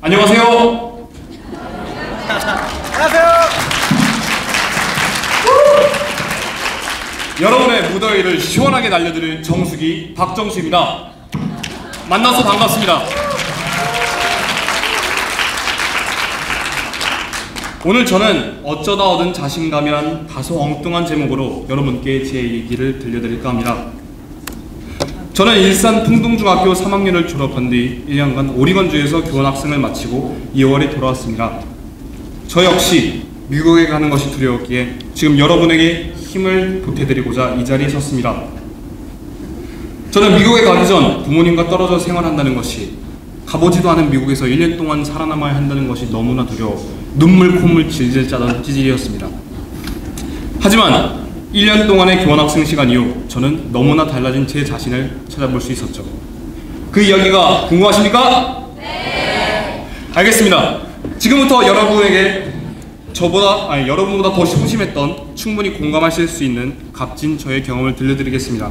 안녕하세요. 안녕하세요. 여러분의 무더위를 시원하게 날려드릴 정수기 박정수입니다. 만나서 반갑습니다. 오늘 저는 어쩌다 얻은 자신감이란 다소 엉뚱한 제목으로 여러분께 제 얘기를 들려드릴까 합니다. 저는 일산 풍동중학교 3학년을 졸업한 뒤 1년간 오리건주에서 교환학생을 마치고 2월에 돌아왔습니다. 저 역시 미국에 가는 것이 두려웠기에 지금 여러분에게 힘을 보태드리고자 이 자리에 섰습니다. 저는 미국에 가기 전 부모님과 떨어져 생활한다는 것이, 가보지도 않은 미국에서 1년 동안 살아남아야 한다는 것이 너무나 두려워 눈물 콧물 질질 짜던 찌질이었습니다. 하지만 1년 동안의 교환학생 시간 이후 저는 너무나 달라진 제 자신을 찾아볼 수 있었죠. 그 이야기가 궁금하십니까? 네! 알겠습니다. 지금부터 여러분에게 여러분보다 더 소심했던, 충분히 공감하실 수 있는 값진 저의 경험을 들려드리겠습니다.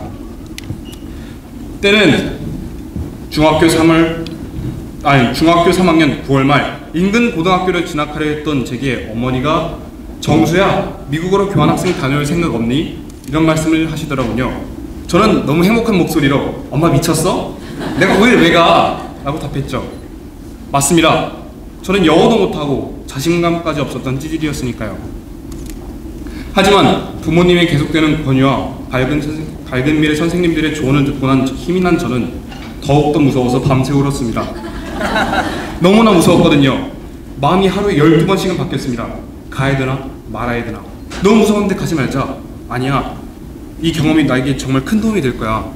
때는 중학교 3학년 9월 말 인근 고등학교를 진학하려 했던 제게 어머니가 정수야, 미국으로 교환학생 다녀올 생각 없니? 이런 말씀을 하시더라고요. 저는 너무 행복한 목소리로 엄마 미쳤어? 내가 왜 가? 라고 답했죠. 맞습니다. 저는 영어도 못하고 자신감까지 없었던 찌질이었으니까요. 하지만 부모님의 계속되는 권유와 밝은 미래 선생님들의 조언을 듣고 난 힘이 난 저는 더욱더 무서워서 밤새 울었습니다. 너무나 무서웠거든요. 마음이 하루에 12번씩은 바뀌었습니다. 가야 되나 말아야 되나. 너무 무서운데 가지 말자. 아니야, 이 경험이 나에게 정말 큰 도움이 될 거야.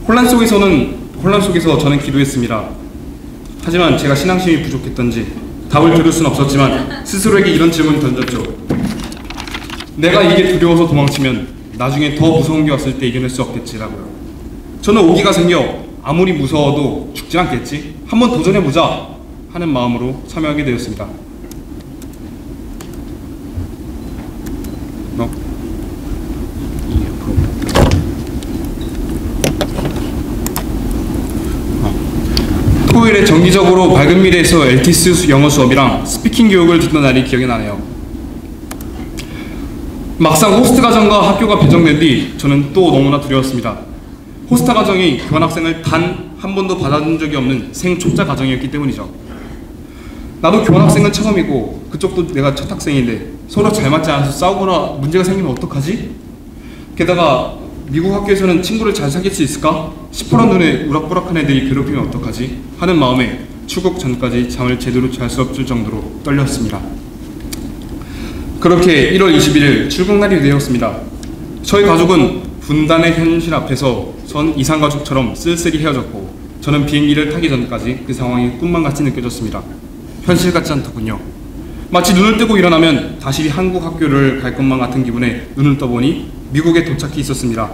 혼란 속에서 저는 기도했습니다. 하지만 제가 신앙심이 부족했던지 답을 들을 수는 없었지만 스스로에게 이런 질문을 던졌죠. 내가 이게 두려워서 도망치면 나중에 더 무서운 게 왔을 때 이겨낼 수 없겠지라고요. 저는 오기가 생겨 아무리 무서워도 죽지 않겠지? 한번 도전해보자 하는 마음으로 참여하게 되었습니다. 토요일에 정기적으로 밝은 미래에서 LTS 영어 수업이랑 스피킹 교육을 듣던 날이 기억이 나네요. 막상 호스트 가정과 학교가 배정된 뒤 저는 또 너무나 두려웠습니다. 호스트 가정이 교환학생을 단 한 번도 받아준 적이 없는 생초짜 가정이었기 때문이죠. 나도 교환학생은 처음이고 그쪽도 내가 첫 학생인데 서로 잘 맞지 않아서 싸우거나 문제가 생기면 어떡하지? 게다가 미국 학교에서는 친구를 잘 사귈 수 있을까? 시퍼런 눈에 우락부락한 애들이 괴롭히면 어떡하지? 하는 마음에 출국 전까지 잠을 제대로 잘 수 없을 정도로 떨렸습니다. 그렇게 1월 21일 출국날이 되었습니다. 저희 가족은 분단의 현실 앞에서 선 이상가족처럼 쓸쓸히 헤어졌고 저는 비행기를 타기 전까지 그 상황이 꿈만 같이 느껴졌습니다. 현실 같지 않더군요. 마치 눈을 뜨고 일어나면 다시 한국 학교를 갈 것만 같은 기분에 눈을 떠보니 미국에 도착해 있었습니다.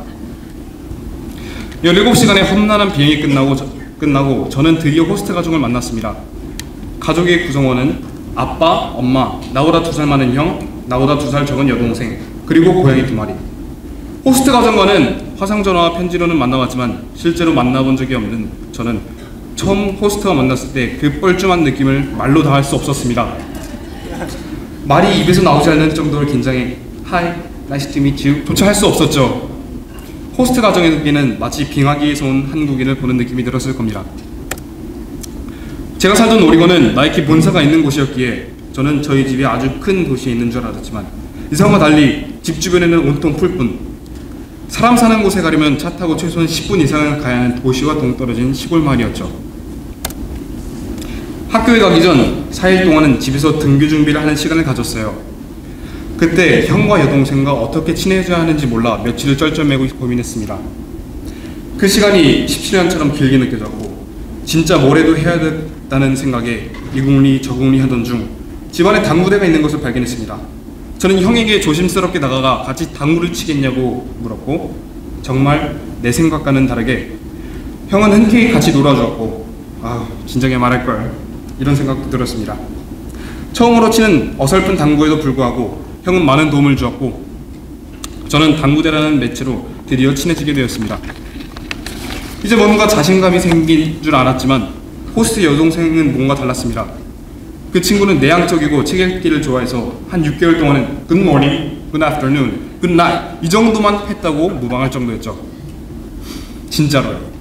17시간의 험난한 비행이 끝나고 저는 드디어 호스트 가족을 만났습니다. 가족의 구성원은 아빠, 엄마, 나보다 2살 많은 형, 나보다 2살 적은 여동생, 그리고 고양이 2마리. 호스트 가정과는 화상전화와 편지로는 만나봤지만 실제로 만나본 적이 없는 저는 처음 호스트와 만났을 때 그 뻘쭘한 느낌을 말로 다 할 수 없었습니다. 말이 입에서 나오지 않는 정도로 긴장해 Hi, nice to meet you 조차 할 수 없었죠. 호스트 가정에게는 마치 빙하기에서 온 한국인을 보는 느낌이 들었을 겁니다. 제가 살던 오리건은 나이키 본사가 있는 곳이었기에 저는 저희 집이 아주 큰 도시에 있는 줄 알았지만 이상과 달리 집 주변에는 온통 풀뿐, 사람 사는 곳에 가려면 차 타고 최소한 10분 이상은 가야 하는 도시와 동떨어진 시골 마을이었죠. 학교에 가기 전 4일 동안은 집에서 등교 준비를 하는 시간을 가졌어요. 그때 형과 여동생과 어떻게 친해져야 하는지 몰라 며칠을 쩔쩔매고 고민했습니다. 그 시간이 17년처럼 길게 느껴졌고 진짜 뭐래도 해야 된다는 생각에 이국리 저국리 하던 중 집안에 당구대가 있는 것을 발견했습니다. 저는 형에게 조심스럽게 다가가 같이 당구를 치겠냐고 물었고 정말 내 생각과는 다르게 형은 흔쾌히 같이 놀아주었고 진작에 말할걸 이런 생각도 들었습니다. 처음으로 치는 어설픈 당구에도 불구하고 형은 많은 도움을 주었고 저는 당구대라는 매체로 드디어 친해지게 되었습니다. 이제 뭔가 자신감이 생긴 줄 알았지만 호스트 여동생은 뭔가 달랐습니다. 그 친구는 내향적이고 책 읽기를 좋아해서 한 6개월 동안은 Good morning, Good afternoon, Good night 이 정도만 했다고 무방할 정도였죠. 진짜로요.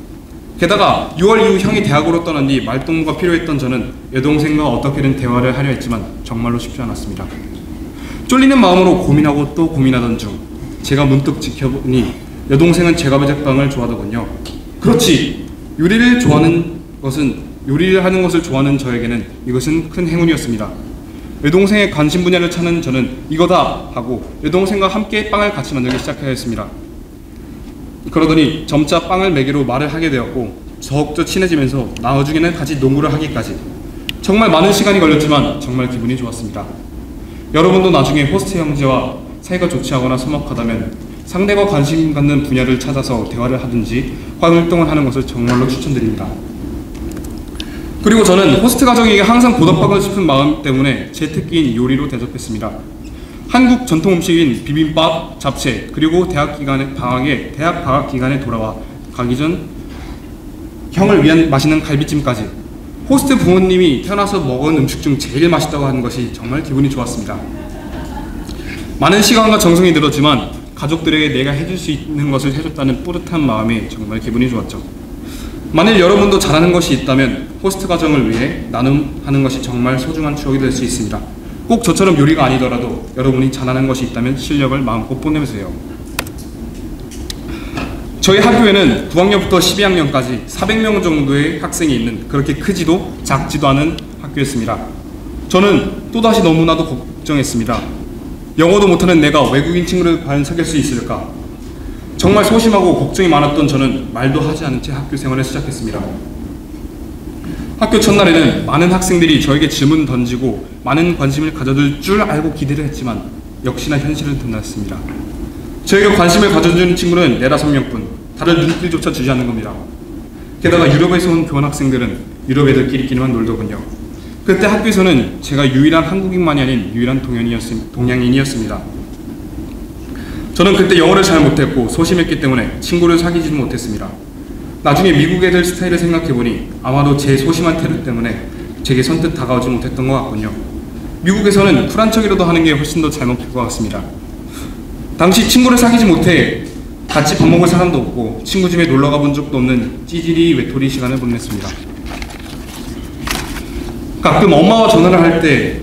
게다가 6월 이후 형이 대학으로 떠난 뒤 말동무가 필요했던 저는 여동생과 어떻게든 대화를 하려 했지만 정말로 쉽지 않았습니다. 쫄리는 마음으로 고민하고 또 고민하던 중 제가 문득 지켜보니 여동생은 제과부 제빵을 좋아하더군요. 그렇지! 요리를 하는 것을 좋아하는 저에게는 이것은 큰 행운이었습니다. 여동생의 관심 분야를 찾는 저는 이거다 하고 여동생과 함께 빵을 같이 만들기 시작하였습니다. 그러더니 점차 빵을 매개로 말을 하게 되었고 더욱더 친해지면서 나중에는 같이 농구를 하기까지 정말 많은 시간이 걸렸지만 정말 기분이 좋았습니다. 여러분도 나중에 호스트 형제와 사이가 좋지 않거나 서먹하다면 상대가 관심 갖는 분야를 찾아서 대화를 하든지 활동을 하는 것을 정말로 추천드립니다. 그리고 저는 호스트 가정에게 항상 보답하고 싶은 마음 때문에 제 특기인 요리로 대접했습니다. 한국 전통 음식인 비빔밥, 잡채, 그리고 대학 방학 기간에 돌아와 가기 전 형을 위한 맛있는 갈비찜까지 호스트 부모님이 태어나서 먹은 음식 중 제일 맛있다고 하는 것이 정말 기분이 좋았습니다. 많은 시간과 정성이 들었지만 가족들에게 내가 해줄 수 있는 것을 해줬다는 뿌듯한 마음에 정말 기분이 좋았죠. 만일 여러분도 잘하는 것이 있다면 호스트 가정을 위해 나눔하는 것이 정말 소중한 추억이 될 수 있습니다. 꼭 저처럼 요리가 아니더라도 여러분이 잘하는 것이 있다면 실력을 마음껏 뽐내세요. 저희 학교에는 9학년부터 12학년까지 400명 정도의 학생이 있는 그렇게 크지도 작지도 않은 학교였습니다. 저는 또다시 너무나도 걱정했습니다. 영어도 못하는 내가 외국인 친구를 과연 사귈 수 있을까? 정말 소심하고 걱정이 많았던 저는 말도 하지 않은 채 학교 생활을 시작했습니다. 학교 첫날에는 많은 학생들이 저에게 질문 던지고 많은 관심을 가져줄 줄 알고 기대를 했지만 역시나 현실은 드러났습니다. 저에게 관심을 가져주는 친구는 4~5명뿐 다른 눈길조차 주지 않는 겁니다. 게다가 유럽에서 온 교환학생들은 유럽 애들끼리만 놀더군요. 그때 학교에서는 제가 유일한 한국인만이 아닌 유일한 동양인이었습니다. 저는 그때 영어를 잘 못했고 소심했기 때문에 친구를 사귀지는 못했습니다. 나중에 미국 애들 스타일을 생각해보니 아마도 제 소심한 태도 때문에 제게 선뜻 다가오지 못했던 것 같군요. 미국에서는 쿨한 척이라도 하는 게 훨씬 더 잘 먹힐 것 같습니다. 당시 친구를 사귀지 못해 같이 밥 먹을 사람도 없고 친구 집에 놀러가 본 적도 없는 찌질이 외톨이 시간을 보냈습니다. 가끔 엄마와 전화를 할 때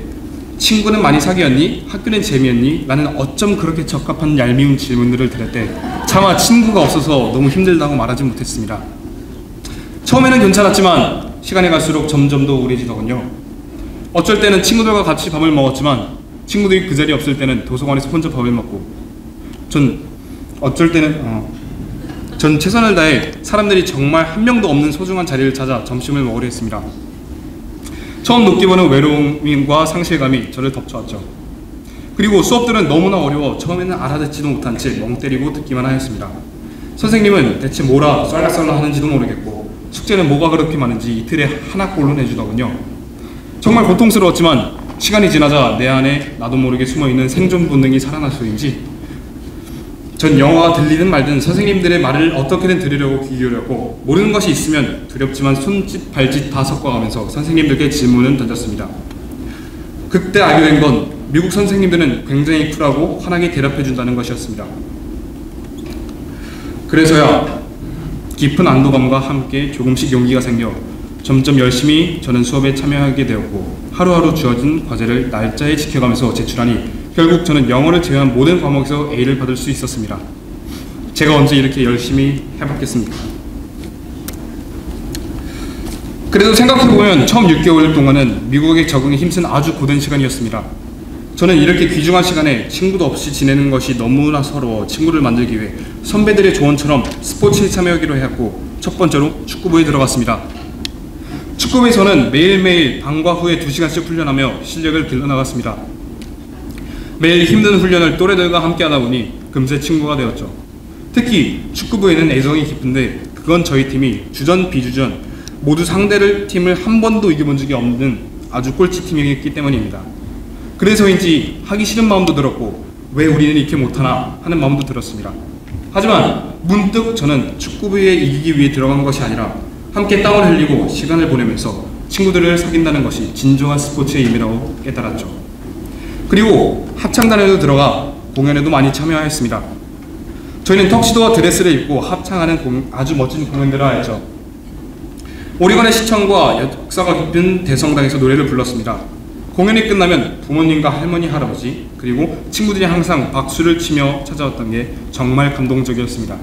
친구는 많이 사귀었니? 학교는 재미였니? 라는 어쩜 그렇게 적합한 얄미운 질문들을 들을 때 차마 친구가 없어서 너무 힘들다고 말하지 못했습니다. 처음에는 괜찮았지만 시간이 갈수록 점점 더 우울해지더군요. 어쩔 때는 친구들과 같이 밥을 먹었지만 친구들이 그 자리에 없을 때는 도서관에서 혼자 밥을 먹고 전 최선을 다해 사람들이 정말 한 명도 없는 소중한 자리를 찾아 점심을 먹으려 했습니다. 처음 느껴보는 외로움과 상실감이 저를 덮쳐왔죠. 그리고 수업들은 너무나 어려워 처음에는 알아듣지도 못한 채 멍 때리고 듣기만 하였습니다. 선생님은 대체 뭐라 썰락썰락 하는지도 모르겠고 숙제는 뭐가 그렇게 많은지 이틀에 하나꼴로 내주더군요. 정말 고통스러웠지만 시간이 지나자 내 안에 나도 모르게 숨어있는 생존 본능이 살아나서인지 전 영어가 들리든 말든 선생님들의 말을 어떻게든 들으려고 귀 기울였고 모르는 것이 있으면 두렵지만 손짓 발짓 다 섞어가면서 선생님들께 질문을 던졌습니다. 그때 알게 된 건 미국 선생님들은 굉장히 쿨하고 환하게 대답해준다는 것이었습니다. 그래서야 깊은 안도감과 함께 조금씩 용기가 생겨 점점 열심히 저는 수업에 참여하게 되었고 하루하루 주어진 과제를 날짜에 지켜가면서 제출하니 결국 저는 영어를 제외한 모든 과목에서 A를 받을 수 있었습니다. 제가 언제 이렇게 열심히 해봤겠습니까? 그래도 생각해보면 처음 6개월 동안은 미국에 적응에 힘쓴 아주 고된 시간이었습니다. 저는 이렇게 귀중한 시간에 친구도 없이 지내는 것이 너무나 서러워 친구를 만들기 위해 선배들의 조언처럼 스포츠에 참여하기로 했고 첫 번째로 축구부에 들어갔습니다. 축구부에서는 매일매일 방과 후에 2시간씩 훈련하며 실력을 길러나갔습니다. 매일 힘든 훈련을 또래들과 함께 하다 보니 금세 친구가 되었죠. 특히 축구부에는 애정이 깊은데 그건 저희 팀이 주전 비주전 모두 팀을 한 번도 이겨본 적이 없는 아주 꼴찌 팀이었기 때문입니다. 그래서인지 하기 싫은 마음도 들었고 왜 우리는 이렇게 못하나 하는 마음도 들었습니다. 하지만 문득 저는 축구부에 이기기 위해 들어간 것이 아니라 함께 땀을 흘리고 시간을 보내면서 친구들을 사귄다는 것이 진정한 스포츠의 의미라고 깨달았죠. 그리고 합창단에도 들어가 공연에도 많이 참여하였습니다. 저희는 턱시도와 드레스를 입고 합창하는 아주 멋진 공연들을 하였죠. 오리건의 시청과 역사가 깊은 대성당에서 노래를 불렀습니다. 공연이 끝나면 부모님과 할머니, 할아버지 그리고 친구들이 항상 박수를 치며 찾아왔던 게 정말 감동적이었습니다.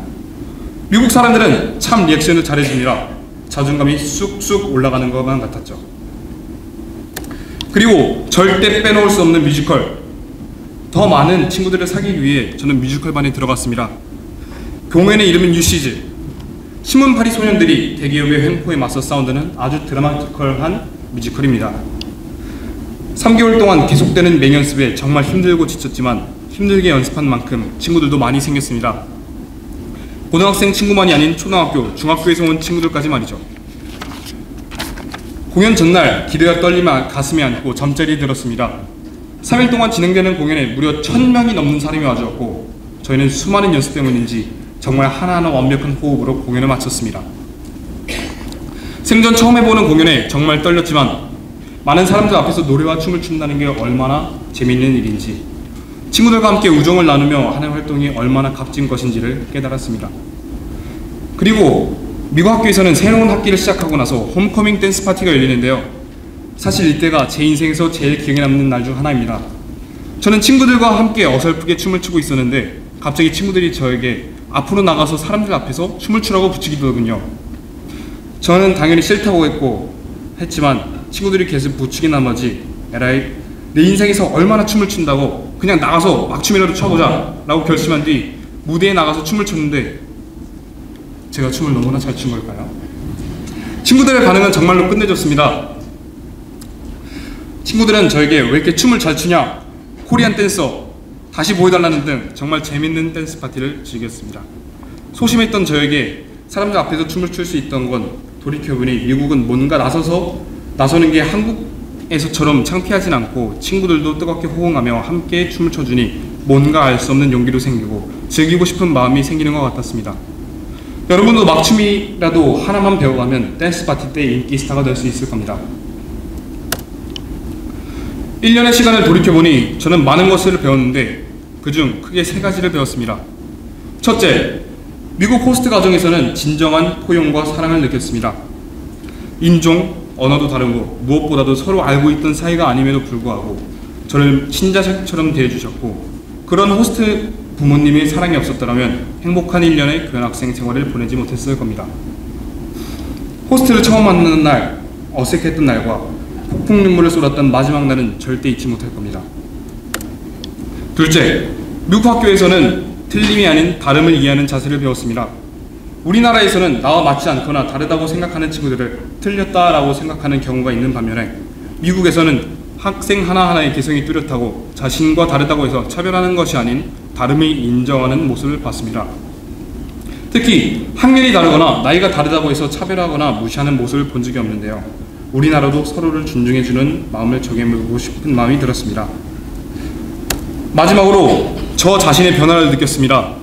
미국 사람들은 참 리액션을 잘해주느라 자존감이 쑥쑥 올라가는 것만 같았죠. 그리고 절대 빼놓을 수 없는 뮤지컬. 더 많은 친구들을 사귀기 위해 저는 뮤지컬반에 들어갔습니다. 공연의 이름은 유시즈. 신문파리 소년들이 대기업의 횡포에 맞서 싸운다는 아주 드라마티컬한 뮤지컬입니다. 3개월 동안 계속되는 맹연습에 정말 힘들고 지쳤지만 힘들게 연습한 만큼 친구들도 많이 생겼습니다. 고등학생 친구만이 아닌 초등학교, 중학교에서 온 친구들까지 말이죠. 공연 전날 기대가 떨리며 가슴에 안고 잠자리에 들었습니다. 3일 동안 진행되는 공연에 무려 1000명이 넘는 사람이 와주었고 저희는 수많은 연습 때문인지 정말 하나하나 완벽한 호흡으로 공연을 마쳤습니다. 생전 처음 해보는 공연에 정말 떨렸지만 많은 사람들 앞에서 노래와 춤을 춘다는 게 얼마나 재미있는 일인지, 친구들과 함께 우정을 나누며 하는 활동이 얼마나 값진 것인지를 깨달았습니다. 그리고 미국 학교에서는 새로운 학기를 시작하고 나서 홈커밍 댄스 파티가 열리는데요. 사실 이때가 제 인생에서 제일 기억에 남는 날 중 하나입니다. 저는 친구들과 함께 어설프게 춤을 추고 있었는데 갑자기 친구들이 저에게 앞으로 나가서 사람들 앞에서 춤을 추라고 부추기더군요. 저는 당연히 싫다고 했지만 친구들이 계속 부추긴 나머지 에라이, 내 인생에서 얼마나 춤을 춘다고 그냥 나가서 막 춤이라도 춰보자 라고 결심한 뒤 무대에 나가서 춤을 췄는데 제가 춤을 너무나 잘 춘 걸까요? 친구들의 반응은 정말로 끝내줬습니다. 친구들은 저에게 왜 이렇게 춤을 잘 추냐, 코리안 댄서, 다시 보여달라는 등 정말 재밌는 댄스 파티를 즐겼습니다. 소심했던 저에게 사람들 앞에서 춤을 출 수 있던 건 돌이켜보니 미국은 뭔가 나서는 게 한국에서처럼 창피하진 않고 친구들도 뜨겁게 호응하며 함께 춤을 춰주니 뭔가 알 수 없는 용기도 생기고 즐기고 싶은 마음이 생기는 것 같았습니다. 여러분도 막춤이라도 하나만 배워가면 댄스 파티 때 인기 스타가 될 수 있을 겁니다. 1년의 시간을 돌이켜보니 저는 많은 것을 배웠는데 그중 크게 3가지를 배웠습니다. 첫째, 미국 호스트 가정에서는 진정한 포용과 사랑을 느꼈습니다. 인종, 언어도 다르고 무엇보다도 서로 알고 있던 사이가 아님에도 불구하고 저를 친자식처럼 대해주셨고 그런 호스트 부모님의 사랑이 없었더라면 행복한 1년의 교환학생 생활을 보내지 못했을 겁니다. 호스트를 처음 만나는 날, 어색했던 날과 폭풍 눈물을 쏟았던 마지막 날은 절대 잊지 못할 겁니다. 둘째, 미국 학교에서는 틀림이 아닌 다름을 이해하는 자세를 배웠습니다. 우리나라에서는 나와 맞지 않거나 다르다고 생각하는 친구들을 틀렸다라고 생각하는 경우가 있는 반면에 미국에서는 학생 하나하나의 개성이 뚜렷하고 자신과 다르다고 해서 차별하는 것이 아닌 다름을 인정하는 모습을 봤습니다. 특히 학년이 다르거나 나이가 다르다고 해서 차별하거나 무시하는 모습을 본 적이 없는데요. 우리나라도 서로를 존중해주는 마음을 적용해보고 싶은 마음이 들었습니다. 마지막으로 저 자신의 변화를 느꼈습니다.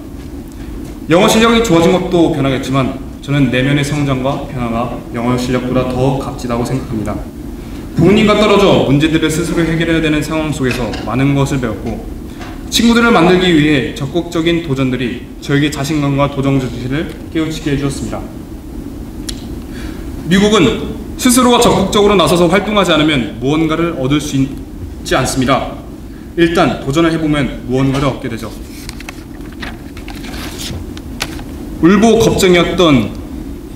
영어 실력이 좋아진 것도 변하겠지만 저는 내면의 성장과 변화가 영어 실력보다 더 값지다고 생각합니다. 부모님과 떨어져 문제들을 스스로 해결해야 되는 상황 속에서 많은 것을 배웠고 친구들을 만들기 위해 적극적인 도전들이 저에게 자신감과 도전정신을 깨우치게 해주었습니다. 미국은 스스로가 적극적으로 나서서 활동하지 않으면 무언가를 얻을 수 있지 않습니다. 일단 도전을 해보면 무언가를 얻게 되죠. 울보 겁쟁이였던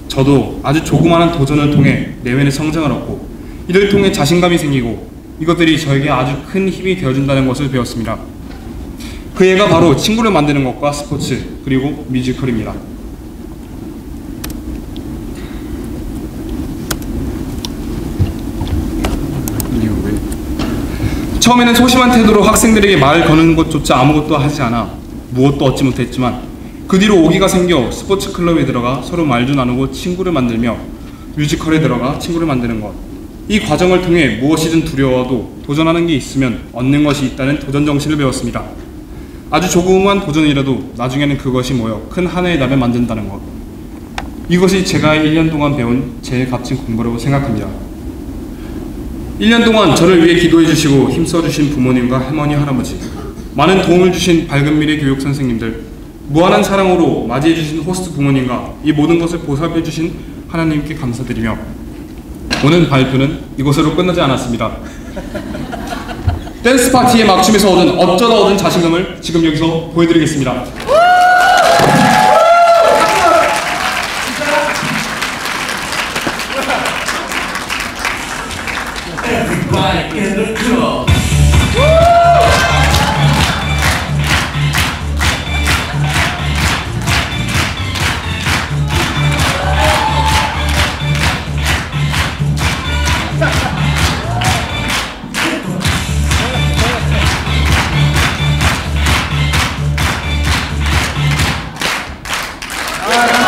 저도 아주 조그마한 도전을 통해 내면의 성장을 얻고 이를 통해 자신감이 생기고 이것들이 저에게 아주 큰 힘이 되어준다는 것을 배웠습니다. 그 애가 바로 친구를 만드는 것과 스포츠 그리고 뮤지컬입니다. 처음에는 소심한 태도로 학생들에게 말 거는 것조차 아무것도 하지 않아 무엇도 얻지 못했지만 그 뒤로 오기가 생겨 스포츠 클럽에 들어가 서로 말도 나누고 친구를 만들며 뮤지컬에 들어가 친구를 만드는 것. 이 과정을 통해 무엇이든 두려워도 도전하는 게 있으면 얻는 것이 있다는 도전 정신을 배웠습니다. 아주 조그만 도전이라도 나중에는 그것이 모여 큰 하나의 나를 만든다는 것. 이것이 제가 1년 동안 배운 제일 값진 공부라고 생각합니다. 1년 동안 저를 위해 기도해 주시고 힘써 주신 부모님과 할머니, 할아버지, 많은 도움을 주신 밝은 미래 교육 선생님들, 무한한 사랑으로 맞이해 주신 호스트 부모님과 이 모든 것을 보살펴 주신 하나님께 감사드리며 오늘 발표는 이것으로 끝나지 않았습니다. 댄스 파티의 막춤에서 어쩌다 얻은 자신감을 지금 여기서 보여드리겠습니다. Everybody in the club. 아,